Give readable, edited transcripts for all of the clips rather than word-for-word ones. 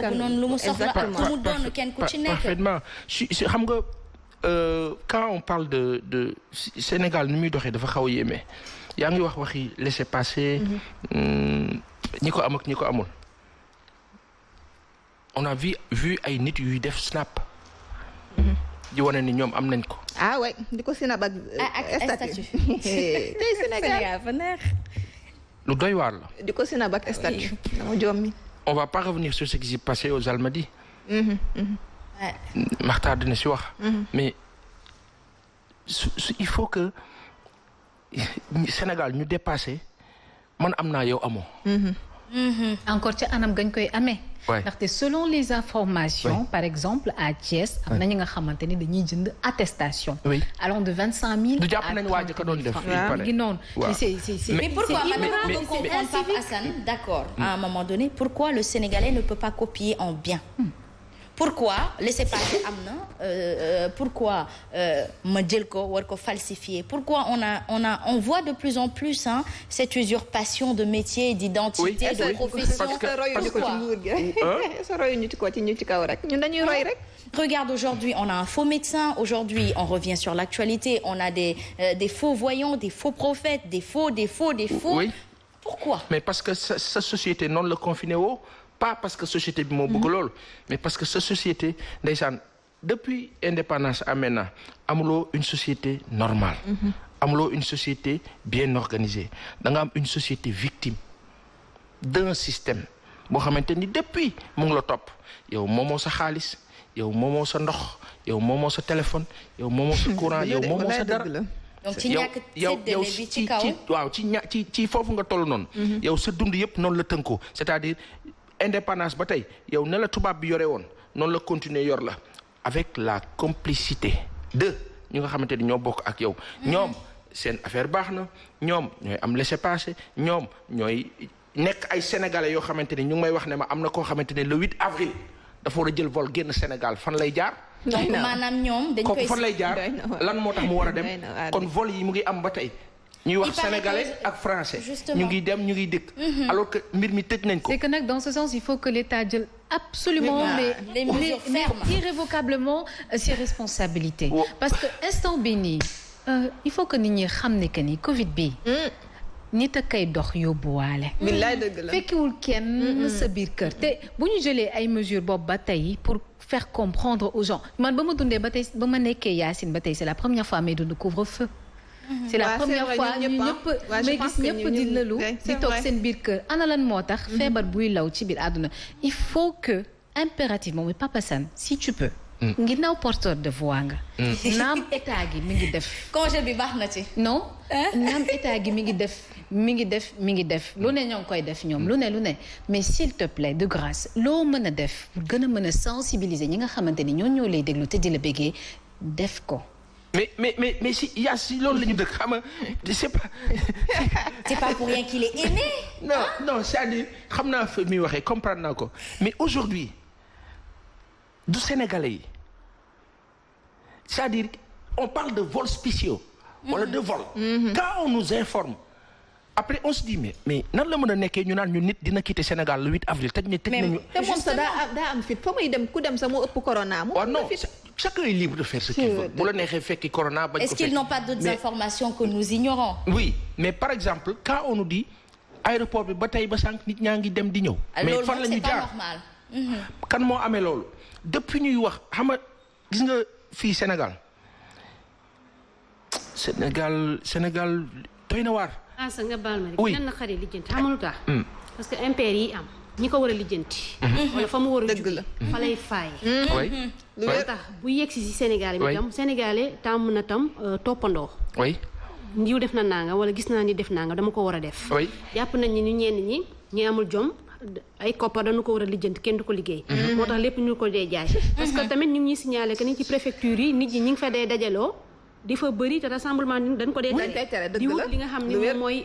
noonu lu mu soxla ak ku mu doon kenn ku ci nekk. Parfaitement xam nga quand on parle de Sénégal ni muy doxee dafa xaw a yéeme yaa ngi wax waxi laisser passer ñi ko am ak ñi ko amul. On a vu ay nit yuy def snap. di wane ni ñoom am nañ ko. ah ouais di ko snap ak statut. tey Sénégal fa neex. lu doy waar la. di ko snap ak statut. dama jommi. On va pas revenir sur ce qui s'est passé aux Almadies. Makhtar dina si wax. mais il faut que Sénégal ñu dépassé man am naa yow amoo. encore ci anam gañ koy amee. ndaxte selon les informations. par exemple à Thiès. am na ñi nga xamante ni dañuy jënd attestation. allant de 25 000. du jàpp nañu waa ji ko doon def. ngi noonu. mais pourquoi maintenant on comprend Pape Assane d'accord à un moment donné pourquoi le Sénégalais ne peut pas copier en bien. Pourquoi laissez-passer am na pourquoi ma jël ko war ko falsifier pourquoi on voit de plus en plus cette usurpation de métier d'identité de profession. Regarde aujourd'hui on a un faux médecin aujourd'hui on revient sur l'actualité on a des faux voyants des faux prophètes des faux. Oui. Pourquoi? Mais parce que sa société noonu la confiné woo. Pas parce que société bi moo bëgg lool mais parce que sa société ndeysaan depuis indépendance amee na amuloo une société normale. amuloo une société bien organisée da nga am une société victime d'un système boo xamante ni depuis mu ngi la topp yow moomoo sa xaalis yow moomoo sa ndox yow moomoo sa téléphone yow moomoo sa courant yow moomoo sa dara. donc ci ñàkk séddale bi ci kaw waaw ci foofu nga toll noonu. yow sa dund yëpp noonu la tënkoo c'est-à-dire. Indépendance ba tey yow ne la tubaab bi yore woon noonu la continuer yor la avec la complicité de ñu nga xamante ni ñoo bokk ak yow ñoom seen affaire baax na ñoom ñooy am laissez-passer ñoom ñooy nekk ay sénégalais yoo xamante ni ñu ngi may wax ne ma am na koo xamante ne le 8 avril dafa war a jël vol génn Sénégal fan lay jaar. donc maanaam ñoom dañ koy fan lay jaar lan moo tax mu war a dem kon vol yi mu ngi am ba tey. ñuy wax sénégalais ak français ñu ngi dem ñu ngi dëkk. alors que mbir mi tëj nañ ko. c'est que nag dans ce sens il faut que l'État jël absolument mais irrévocablement ses responsabilités. parce que instant bi nii il faut que nit ñi xam ne que ni Covid bi nit a kay dox yóbbuwaale. billaay dëgg la fekkiwul kenn sa biir kër te bu ñu jëlee ay mesures boobu ba tey pour faire comprendre aux gens man ba ma dundee ba tey ba ma nekkee Yacine ba tey c'est la première fois may dund couvre-feu. c'est la première fois ñu ñëpp may gis ñëpp di lëlu di toog seen biir kër ana lan moo tax feebar buy law ci biir àdduna il faut que impérativement mais Papa Assane si tu peux ginnaaw porteur de voix nga naam état gi mi ngi def congé bi baax na ci non naam état gi mi ngi def lu ne ñoo ngi koy def ñoom lu ne mais s'il te plaît de grâce loo mën a def pour gën a mën a sensibiliser ñi nga xamante ni ñoo lay déglu te di la bëggee def ko mais si loolu la ñu dëkk xam nga c'est pas pour rien qu'il est aimé. non c'est-à-dire xam naa fa muy waxee comprendre naa ko mais aujourd'hui du Sénégalais yi c'est-à-dire on parle de vols spéciaux. wala de vol. quand on nous informe après on se dit mais nan la mën a nekkee ñu naan ñu nit dina quitter Sénégal le 8 avril tëj nañu. te moom sax daa am fit fa muy dem ku dem sax moo ëpp corona. waaw non chacun est libre de faire ce qu'il veut bu la neexee fekki corona bañ ko est-ce qu'ils n'ont pas d'autres informations que nous ignorons. oui mais par exemple quand on nous dit aéroport bi ba tey ba sànq nit ñaa ngi dem di ñëw. mais fan la ñu jaar kan moo amee loolu. depuis ñuy wax xam nga gis nga fii Sénégal doy na waar. sa nga baal ma rek nan la xari lijjanti xamalu tax parce que impair yi am ñi ko war a lijjanti wala fa mu war a jóge fa lay faay lu tax bu yegsi si Sénégal bi tam Sénégalais tam na tam toppandoo ndiw def na nanga wala gis naa ni def nanga dama ko war a def jàpp nañ ni ñu ñenn ñi amul jom ay koppar dañu ko war a lijjanti kenn du ko liggéey moo tax lépp ñu ko dee jaay parce que tamit ñu ngi signalé que ni ci préfecture yi nit ñi ñi ngi fa dee dajaloo di fa bëri te rassemblement dañ ko dee di wut li nga xam ni moom mooy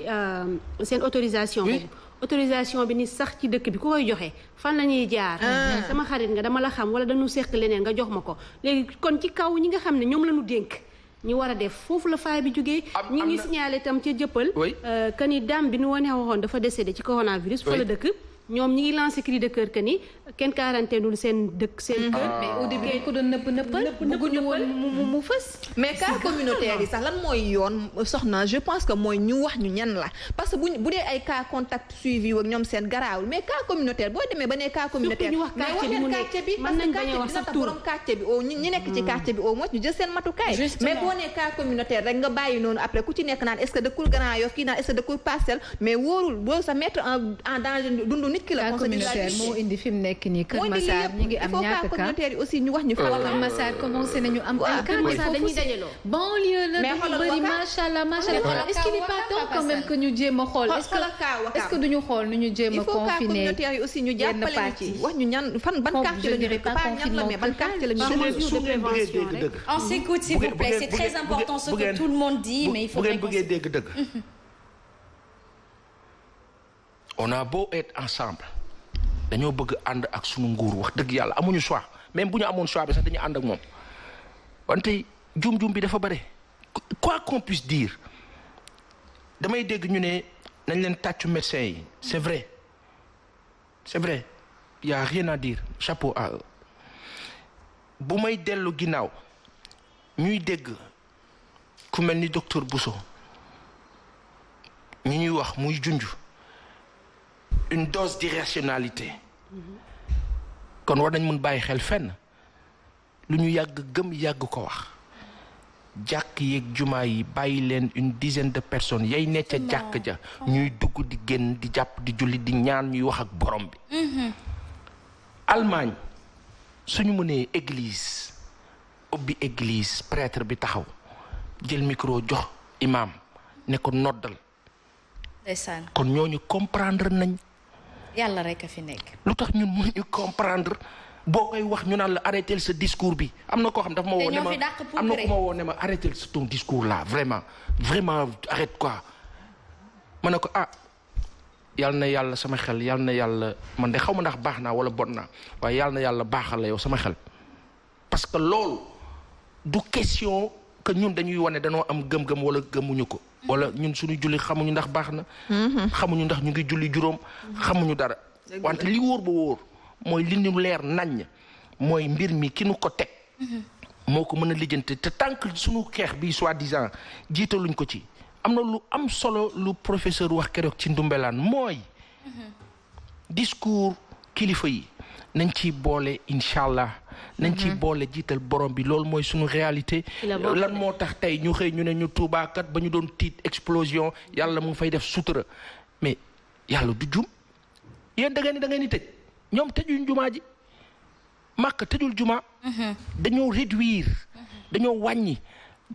seen autorisation boobu autorisation bi ni sax ci dëkk bi ku koy joxe fan la ñuy jaar sama xarit nga dama la xam wala dañu seq leneen nga jox ma ko léegi kon ci kaw ñi nga xam ne ñoom la ñu dénk ñu war a def foofu la faay bi jógee ñi ngi signalé itam ca jëppal que ni dame bi nu wane waxoon dafa décédé ci coronavirus fa la dëkk ñoom ñi ngi lancé cri de cœur que ni kenn quarantaineul seen dëkk seen kër. mais au début ko doon nëppal bëgguñu woon mu fës. mais cas communautaire yi sax lan mooy yoon soxna je pense que mooy ñu wax ñu ñan la parce que bu dee ay cas contact suivi ak ñoom seen garaawul mais cas communautaire boo demee ba nee cas communautaire ñu wax quartier bi mën nañ bañ a wax sax tur borom quartier bi ñi nekk ci quartier bi au moins ñu jël seen matukaay. mais boo nee cas communautaire rek nga bàyyi noonu après ku ci nekk naan est-ce que dëkkul Grand Yoff kii naan est-ce que dëkkul Parcelles mais wóorul boo sa mettre en danger dundu nit ki la. cas communautaire moo indi fi mu nekk nii Kër Massar ñu ngi am ñaata cas communautaire yi aussi ñu wax ñu fa. Kër Massar commencé nañu am ay cas mais dañuy dajaloo. banlieue la dañu bëri macha allah est-ce qu'il n'est pas temps quand même que ñu jéem a xool est-ce que duñu xool nu ñu jéem a confiner communautaire yi aussi ñu jàppale ci wax ñu ñan fan ban quartier la ñu nekk pas ñan la mais ban quartier la ñu. On s'écoute s'il vous plaît, c'est très important ce que tout le monde dit mais il faut bu ngeen bëggee dégg dëgg. On a beau être ensemble dañoo bëgg ànd ak sunu nguur wax dëgg yàlla amuñu choix même bu ñu amoon choix bi sax dañuy ànd ak moom wante jum bi dafa bare quoi qu'on puisse dire damay dégg ñu ne nañ leen tàccu médecin yi c'est vrai il y a rien à dire chapeau à eux bu may dellu ginnaaw ñuy dégg ku mel ni docteur Bousso ñu ñuy wax muy junj une dose d'irrationalité kon war nañ mun bàyyi xel fenn lu ñu yàgg gëm yàgg ko wax jàkk yeeg jumaa yi bàyyi leen une dizaine de personnes yay nekk ca jàkk ja ñuy dugg di génn di jàpp di julli di ñaan ñuy wax ak borom bi. Allemagne suñu mënee église ubbi église prêtre bi taxaw jël micro jox imam ne ko noddal. ndeysaan kon ñooñu comprendre nañ. yàlla rek a fi nekk. lu tax ñun mënuñu comprendre boo koy wax ñu naan la arrêter ce discours bi am na koo xam dafa ma woo ne ma am na ko ma woo ne ma arrêter ton discours là vraiment arrête quoi ma ne ko yàlla na yàlla sama xel yàlla na yàlla man de xaw ma ndax baax naa wala bon naa waaye yàlla na yàlla baaxal la yow sama xel parce que loolu du question que ñun dañuy wane dañoo am gëm-gëm wala gëmuñu ko wala ñun suñu julli xamuñu ndax baax na xamuñu ndax ñu ngi julli juróom xamuñu dara wante li wóor ba wóor mooy li ñu leer naññ mooy mbir mi ki nu ko teg moo ko mën a lijjanti te tant que suñu xeex bi soi-disant jiitaluñ ko ci am na lu am solo lu professeur wax keroog ci Ndumbelaan mooy discours kilifa yi nañ ciy boole incha allah nañ ciy boole jiital borom bi loolu mooy suñu réalité lan moo tax tey ñu xëy ñu ne ñu tuubaakat ba ñu doon tiit explosion yàlla mu ngi fay def sutura mais yàlla du jum yéen da ngeen ni tëj ñoom tëjuñ jumaa ji màkk tëjul jumaa dañoo réduire dañoo wàññi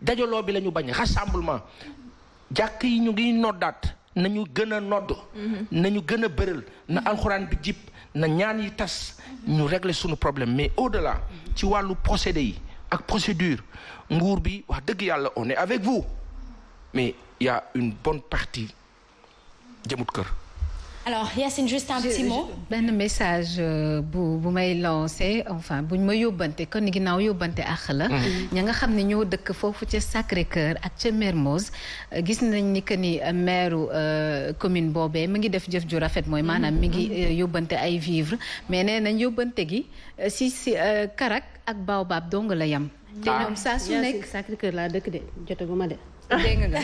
dajaloo bi la ñu bañ rassemblement jàkk yi ñu ngi noddaat nañu gën a nodd nañu gën a bëral na alxuraan bi jib na ñaan yi tas ñu régler suñu problème mais au-delà ci wàllu procédé yi ak procédure nguur bi wax dëgg yàlla on est avec vous mais il y a une bonne partie jëmut kër. Alors Yacine, juste un petit mot. benn message bu may lancé enfin buñ ma yóbbante kon ginnaaw yóbbante àq la. ña nga xam ne ñoo dëkk foofu ca Sacré-Cœur ak ca Mermoz gis nañ ni que ni maire commune boobee mi ngi def jëf ju rafet mooy maanaam mi ngi yóbbante ay vivres mais nee nañ yóbbante gi si Karak ak Baobab dong la yam. te ñoom saa su nekk Sacré-Cœur laa dëkk de jotaguma de. dégg nga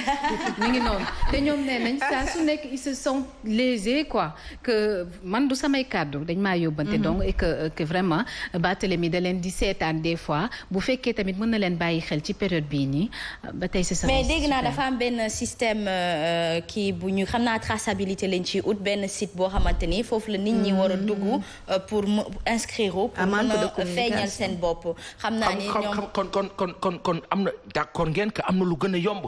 mi ngi noonu te ñoom nee nañ saa su nekk ils se sont lésés quoi que man du samay kàddu dañ maa yóbbante donc et que vraiment Barthélémy da leen di seetaan des fois bu fekkee tamit mën na leen bàyyi xel ci période bii nii ba tey c'est ça. mais dégg naa dafa am benn système kii bu ñu xam naa traçabilité lañ ci ut benn site boo xamante ni foofu la nit ñi war a dugg pour inscrire pour mën a feeñal seen bopp xam naa ni ñoom kon am na d'accord ngeen que am na lu gën a yomb.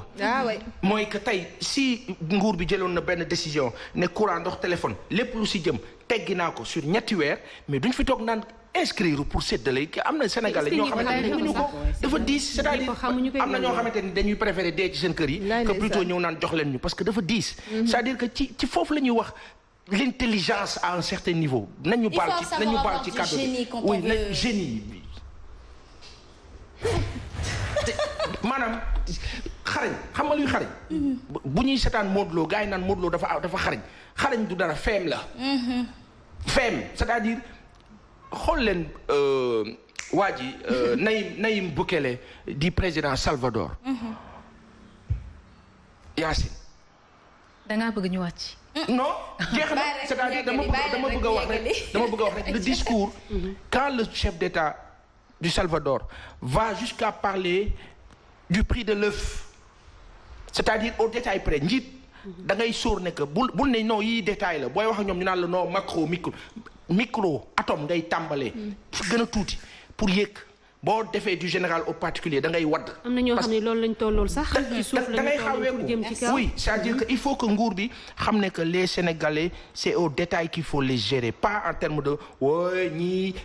mooy que tey si nguur bi jëloon na benn décision ne courant ndox téléphone lépp lu si jëm teggi naa ko sur ñetti weer mais duñ fi toog naan inscrire pour séddale am na Sénégalais ñoo xamante ni mënuñu ko dafa diis c'est-à-dire am na ñoo xamante ni dañuy préférer dee ci seen kër yi que plutôt ñëw naan jox leen ñu parce que dafa diis c'est-à-dire que ci foofu la ñuy wax l'intelligence à un certain niveau nañu baal ci kàddu bi oui na génie bi maanaam xarañ xam nga luy xarañ bu ñuy seetaan Modou Lo gars yi naan Modou Lo dafa xarañ du dara feem la feem c'est-à-dire xool leen waa ji Nayib Bukele di président Salvador. Yacine. da ngaa bëgg ñu wàcc. non jeex na c'est-à-dire dama bëgg a wax rek le discours. quand le chef d'État du Salvador va jusqu'à parler du prix de l'œuf c'est-à-dire au détail près njiit da ngay sóor ne que bul ne non yii détail la booy wax ak ñoom ñu naan la non micro atome ngay tàmbalee. gën a tuuti pour yéeg boo defee du général au particulier da ngay wadd. am na ñoo xam ne loolu lañ tollool sax. ci suuf da ngay xawee oui c'est-à-dire que il faut que nguur bi xam ne que les Sénégalais c'est au détail qu'il faut les gérer pas en termes de wooy ñii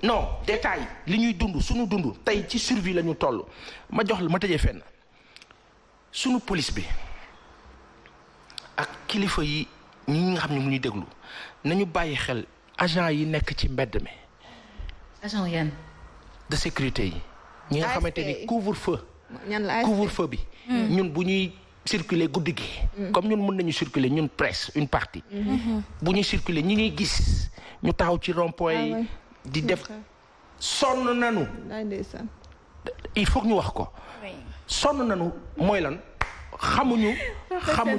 non détail li ñuy dund suñu dund tey ci survie la ñu toll ma jox la ma tëjee fenn suñu police bi ak kilifa yi ñi nga xam ne mu ñuy déglu nañu bàyyi xel agent yi nekk ci mbedd mi. agent yan. de sécurité yi. ñi nga xamante ni couvre-feu. couvre-feu bi. ñun bu ñuy circuler guddi gi. comme ñun mën nañu circuler ñun presse une partie. bu ñuy circuler ñi ñuy gis ñu taxaw ci rond-point yi. di def sonn nañu. il faut que ñu wax ko. sonn nañu mooy lan. xamuñu.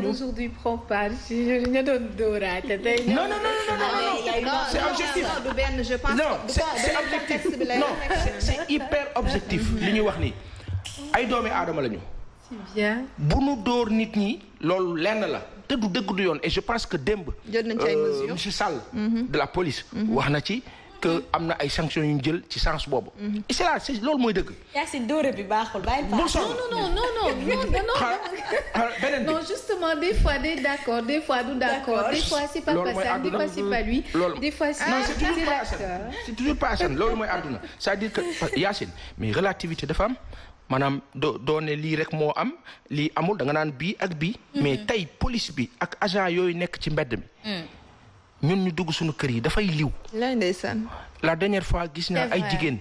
aujourd'hui prend part ñu doon dóoraate tey. non c'est objectif. je pense non c'est objectif non c'est hyper objectif li ñuy wax ni ay doomi aadama lañu. c'est bien. bu nu dóor nit ñi loolu lenn la te du dëgg du yoon et je pense que démb. jël nañ ci ay mesures monsieur Sall. de la police. wax na ci que am na ay sanctions yu ñu jël ci sens boobu. et c'est là loolu mooy dëgg. Yacine dóore bi baaxul bàyyi bul sonn beneen bi non justement des fois des d'accord des fois du d'accord des fois c'est pas Assane des fois c'est pas lui des fois c'est c'est toujours pas Assane loolu mooy àdduna c'est-à-dire que Yacine mais relativité dafa am maanaam doo ne lii rek moo am lii amul da nga naan bii ak bii mais tey police bi ak agent yooyu nekk ci mbedd mi ñun ñu dugg suñu kër yi dafay liw la dernière fois gis naa ay jigéen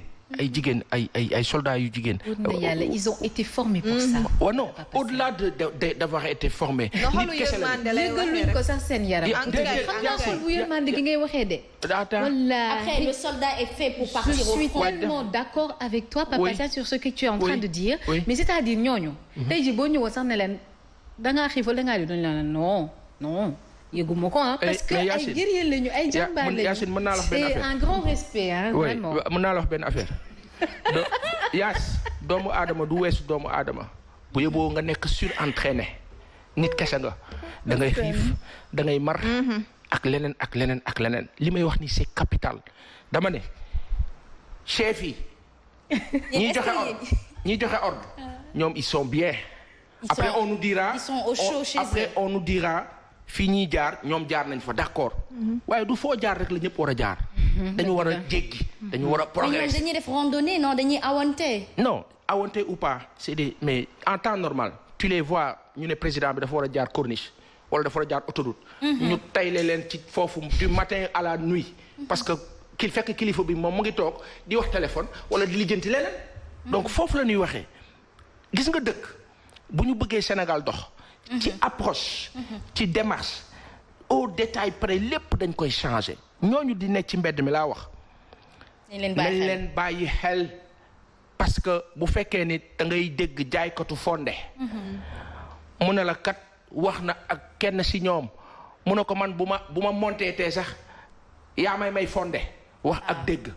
ay soldats yu jigéen. ils ont été formés pour ça. waaw non au-delà d'avoir été formés. nit kese la yëgaluñ ko sax seen yaram. xam naa xol bu yërmande gi ngay waxee de. Après le soldat est fait pour partir au front. Je suis tellement d'accord avec toi Papa Assane sur ce que tu es en train de dire. mais c'est-à-dire ñooñu. tey jii boo ñëwoon sax ne leen da ngaa xiif wala da ngaa di doon la non. yëguma ko parce que ay guerrier lañu ay jàmbaar lañu. Yacine mën naa la wax benn affaire c'est un grand respect vraiment. mën naa la wax benn affaire doomu aadama du weesu doomu aadama bu yóbboo nga nekk surentraîné nit kese nga da ngay xiif da ngay mar. ak leneen li may wax ni c'est capital dama ne chef yi. ñiy joxe ordre ñoom ils sont bien. après on nous dira ils sont au chaud chez eux. après on nous dira. fii ñuy jaar ñoom jaar nañ fa d'accord waaye du foo jaar rek la ñëpp war a jaar. dañu war a jéggi. dañu war a progresser. mais dañuy def randonnée non dañuy awante. non awante ou pas c'est des mais en temps normal tu les vois ñu ne président bi dafa war a jaar corniche wala dafa war a jaar autoroute. ñu tayle leen ci foofu du matin à la nuit. parce que fekk kilifa bi moom mu ngi toog di wax téléphone wala di lijjanti leneen. donc foofu la ñuy waxee gis nga dëkk bu ñu bëggee Sénégal dox. ci approche ci démarche au détail près lépp dañ koy changer ñooñu di nekk ci mbedd mi laa wax nañ leen bàyyi xel parce que bu fekkee ni da ngay dégg jaaykatu fonde mu ne la kat wax na ak kenn ci ñoom mu ne ko man bu ma monté tee sax yaa may fonde wax ak dégg